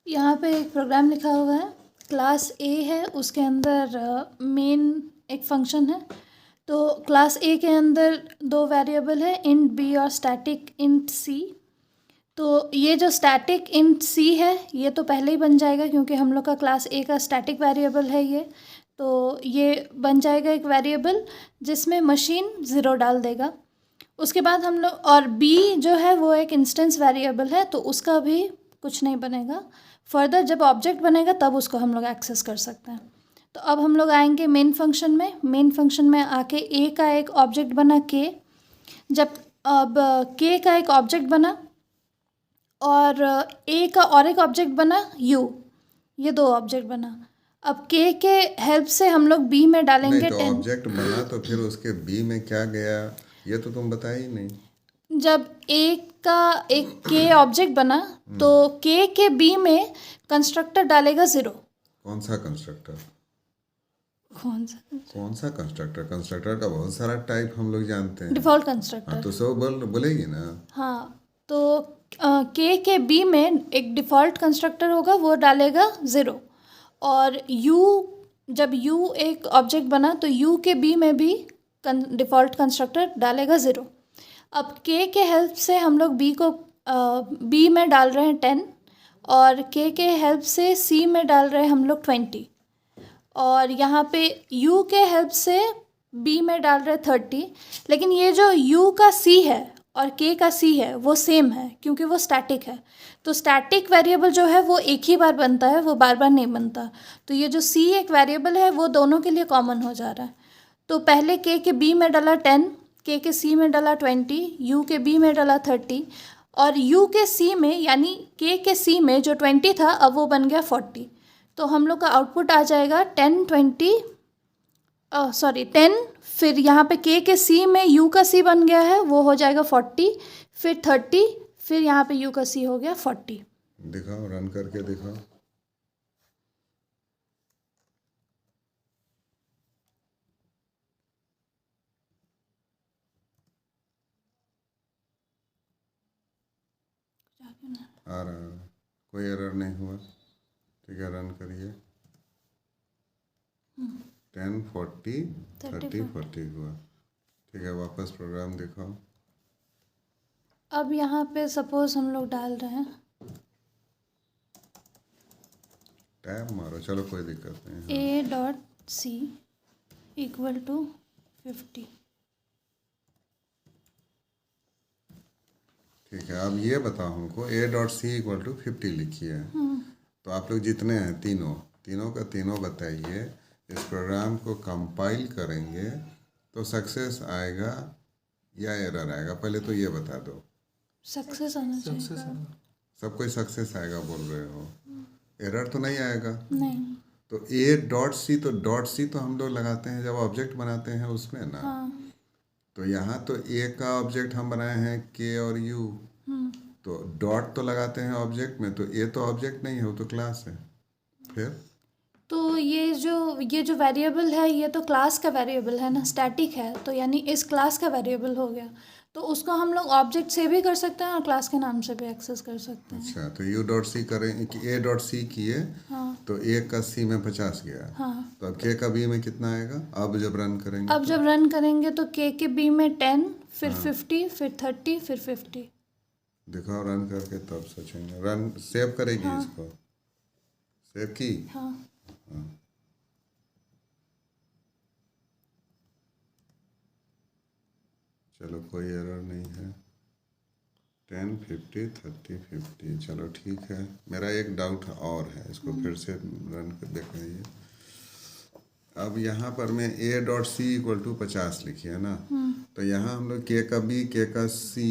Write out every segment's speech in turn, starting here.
यहाँ पे एक प्रोग्राम लिखा हुआ है, क्लास ए है, उसके अंदर मेन एक फंक्शन है। तो क्लास ए के अंदर दो वेरिएबल है, इंट बी और स्टैटिक इंट सी। तो ये जो स्टैटिक इंट सी है ये तो पहले ही बन जाएगा क्योंकि हम लोग का क्लास ए का स्टैटिक वेरिएबल है ये। तो ये बन जाएगा एक वेरिएबल जिसमें मशीन ज़ीरो डाल देगा। उसके बाद हम लोग, और बी जो है वो एक इंस्टेंस वेरिएबल है तो उसका भी कुछ नहीं बनेगा। फर्दर जब ऑब्जेक्ट बनेगा तब उसको हम लोग एक्सेस कर सकते हैं। तो अब हम लोग आएंगे मेन फंक्शन में। मेन फंक्शन में आके ए का एक ऑब्जेक्ट बना के, जब अब के का एक ऑब्जेक्ट बना और ए का और एक ऑब्जेक्ट बना यू, ये दो ऑब्जेक्ट बना। अब के हेल्प से हम लोग बी में नहीं डालेंगे तो 10। ऑब्जेक्ट बना तो फिर उसके बी में क्या गया, ये तो तुम बताया ही नहीं। जब ए का एक के ऑब्जेक्ट बना तो के बी में कंस्ट्रक्टर डालेगा ज़ीरो। कौन सा कंस्ट्रक्टर? कौन सा? कौन सा कंस्ट्रक्टर? कंस्ट्रक्टर का बहुत सारा टाइप हम लोग जानते हैं। डिफ़ॉल्ट हाँ कंस्ट्रक्टर। तो सब बोलेगी ना। हाँ, तो के बी में एक डिफ़ॉल्ट कंस्ट्रक्टर होगा, वो डालेगा ज़ीरो। और यू, जब यू एक ऑब्जेक्ट बना तो यू के बी में भी डिफ़ॉल्ट कंस्ट्रक्टर डालेगा ज़ीरो। अब के हेल्प से हम लोग बी को बी में डाल रहे हैं 10 और के हेल्प से सी में डाल रहे हैं हम लोग 20। और यहाँ पे u के हेल्प से b में डाल रहे 30। लेकिन ये जो u का c है और k का c है वो सेम है क्योंकि वो स्टैटिक है। तो स्टैटिक वेरिएबल जो है वो एक ही बार बनता है, वो बार बार नहीं बनता। तो ये जो c एक वेरिएबल है वो दोनों के लिए कॉमन हो जा रहा है। तो पहले k के b में डाला 10, k के c में डाला 20, u के b में डाला 30 और u के c में यानी k के c में जो 20 था अब वो बन गया 40। तो हम लोग का आउटपुट आ जाएगा 10 10, फिर यहाँ पे के सी में यू का सी बन गया है वो हो जाएगा 40, फिर 30, फिर यहाँ पे यू का सी हो गया 40। दिखाओ, रन करके दिखाओ। आ रहा है, कोई एरर नहीं हुआ। ठीक है, रन करिए। 10 40 30 40 हुआ। ठीक है, वापस प्रोग्राम दिखाओ। अब यहाँ पे सपोज हम लोग डाल रहे हैं टैब मारो, चलो कोई दिक्कत नहीं है। a.c equal to 50। ठीक है, अब ये बताओ हमको a.c इक्वल टू 50 लिखिए। तो आप लोग जितने हैं तीनों का तीनों बताइए। इस प्रोग्राम को कंपाइल करेंगे तो सक्सेस आएगा या एरर आएगा, पहले तो ये बता दो। सक्सेस आना चाहिए। सब कोई सक्सेस आएगा बोल रहे हो, एरर तो नहीं आएगा। नहीं। तो a.c, तो डॉट सी तो हम लोग लगाते हैं जब ऑब्जेक्ट बनाते हैं उसमें ना। हाँ। तो यहाँ तो a का ऑब्जेक्ट हम बनाए हैं k और u, तो डॉट तो लगाते हैं ऑब्जेक्ट में, तो a तो ऑब्जेक्ट नहीं है, वो तो क्लास है। फिर तो ये जो वेरिएबल है ये तो क्लास का वेरिएबल है ना, स्टैटिक है, तो यानी इस क्लास का वेरिएबल हो गया। तो उसको हम लोग ऑब्जेक्ट से भी कर सकते हैं और क्लास के नाम से भी एक्सेस कर सकते हैं। अच्छा, तो u.c करें कि a.c किए। हाँ। तो a का c में 50 गया। हाँ। तो अब k का b में कितना आएगा अब जब रन करेंगे? अब जब रन करेंगे तो के बी में 10, फिर 50, फिर 30, फिर 50। दिखाओ रन करके तब सोचेंगे। रन सेव करेगी? हाँ। इसको सेव की? हाँ। चलो कोई एरर नहीं है। 10 50 30 50, चलो ठीक है। मेरा एक डाउट और है, इसको फिर से रन कर देखाइए। अब यहाँ पर मैं a.c इक्वल टू 50 लिखी है ना, तो यहाँ हम लोग k का b, k का c,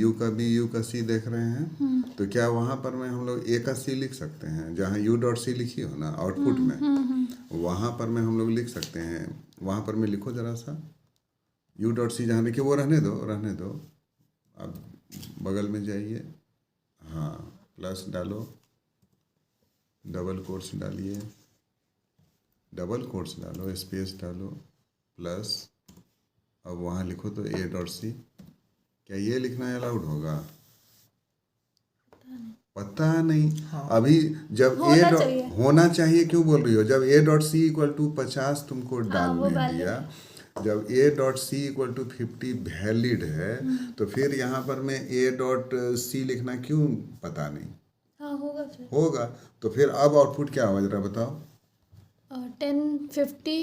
u का b, u का c देख रहे हैं। तो क्या वहाँ पर में हम लोग a का c लिख सकते हैं? जहाँ u.c लिखी हो ना आउटपुट में, वहाँ पर में हम लोग लिख सकते हैं। वहाँ पर में लिखो जरा सा, u.c जहाँ लिखे वो रहने दो, रहने दो। अब बगल में जाइए, हाँ, प्लस डालो, डबल कोट्स डालिए, डबल कोट्स डालो, स्पेस डालो, प्लस, अब वहाँ लिखो तो a.c। क्या ये लिखना अलाउड होगा? पता नहीं। हाँ। अभी जब होना चाहिए। होना चाहिए क्यों बोल रही हो? जब A dot C equal to 50 तुमको वो डालने valid दिया, जब A dot C equal to 50 valid है, तो फिर यहाँ पर मैं ए डॉट सी लिखना क्यों? पता नहीं। हाँ होगा फिर। होगा तो फिर अब आउटपुट क्या होगा जरा बताओ। 10 50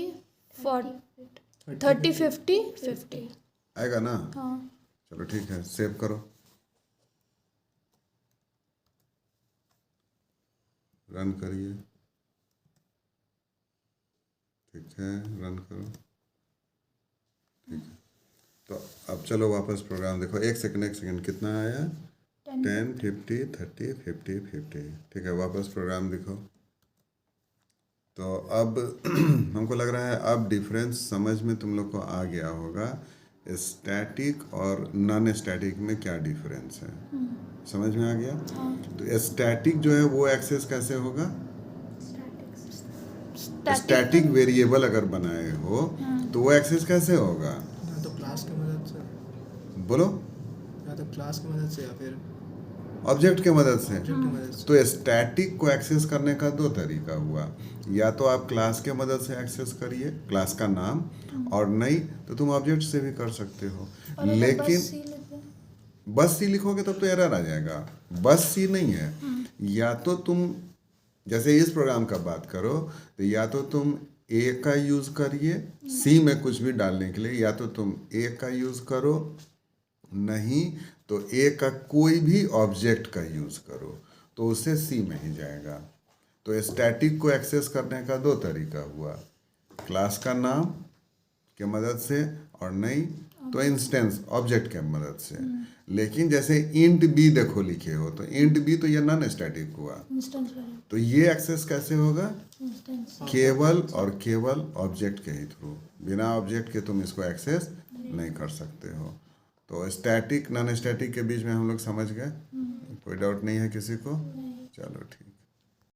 40 30 50 50 आएगा ना? हाँ। चलो ठीक है, सेव करो, रन करिए। ठीक है, रन करो। ठीक है, तो अब चलो वापस प्रोग्राम देखो। एक सेकंड कितना आया? 10 50 30 50 50। ठीक है, वापस प्रोग्राम दिखो। तो अब हमको लग रहा है अब डिफरेंस समझ में तुम लोग को आ गया होगा, स्टैटिक और नॉन स्टैटिक में क्या डिफरेंस है, समझ में आ गया। तो स्टैटिक जो है वो एक्सेस कैसे होगा? स्टैटिक वेरिएबल अगर बनाए हो तो वो एक्सेस कैसे होगा? या तो क्लास की मदद से, बोलो। या तो क्लास की मदद से या फिर ऑब्जेक्ट के मदद से। ऑब्जेक्ट की मदद से। तो स्टैटिक को एक्सेस करने का दो तरीका हुआ, या तो आप क्लास के मदद से एक्सेस करिए, क्लास का नाम, और नहीं तो तुम ऑब्जेक्ट से भी कर सकते हो। लेकिन बस सी लिखोगे तब तो एरर आ जाएगा। बस सी नहीं है, या तो तुम जैसे इस प्रोग्राम का बात करो तो या तो तुम ए का यूज़ करिए सी में कुछ भी डालने के लिए, या तो तुम ए का यूज़ करो, नहीं तो ए का कोई भी ऑब्जेक्ट का यूज़ करो, तो उससे सी में ही जाएगा। तो स्टैटिक को एक्सेस करने का दो तरीका हुआ, क्लास का नाम के मदद से, और नहीं तो इंस्टेंस ऑब्जेक्ट के मदद से। लेकिन जैसे इंट बी देखो लिखे हो, तो इंट बी तो ये नॉन स्टैटिक हुआ, तो ये एक्सेस कैसे होगा? केवल और केवल ऑब्जेक्ट के ही थ्रू, बिना ऑब्जेक्ट के तुम इसको एक्सेस नहीं कर सकते हो। तो स्टैटिक नॉन स्टैटिक के बीच में हम लोग समझ गए, कोई डाउट नहीं है किसी को? चलो ठीक।